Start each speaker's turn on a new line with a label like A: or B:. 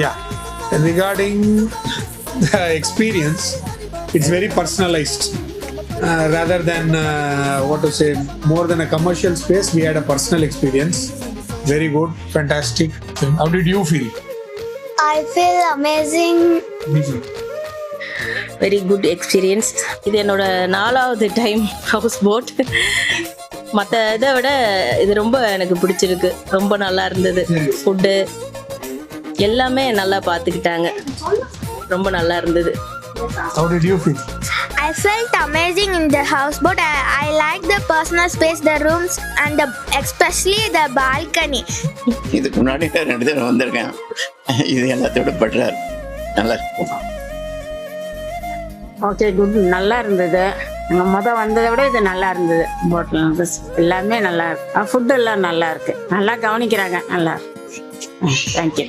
A: Yeah. Regarding the experience, it's very personalized. Rather than what to say, more than a commercial space, we had a personal experience. Very good, fantastic. How did you feel?
B: I feel amazing.
C: Very good experience. இது என்னோட 4வது time house boat. மற்ற இதை விட இது ரொம்ப எனக்கு பிடிச்சிருக்கு. ரொம்ப நல்லா இருந்தது. ஃபுட்டு எல்லாமே நல்லா பார்த்துக்கிட்டாங்க. ரொம்ப நல்லா இருந்தது.
A: How did you feel?
B: I felt amazing in the houseboat. I like the personal space, the rooms, and especially the balcony.
D: இதுக்கு முன்னாடி 2 தடவை வந்திருக்கேன். இது எல்லாத்தோட பெட்டரா நல்லா இருக்கும்.
E: Okay, good. நல்லா இருந்தது. நாங்கள் வந்ததை விட இது நல்லா இருந்தது. போட்டில் எல்லாமே நல்லா இருக்கு. ஃபுட்டு எல்லாம் நல்லா இருக்கு. நல்லா கவனிக்கிறாங்க. நல்லா. தேங்க்யூ.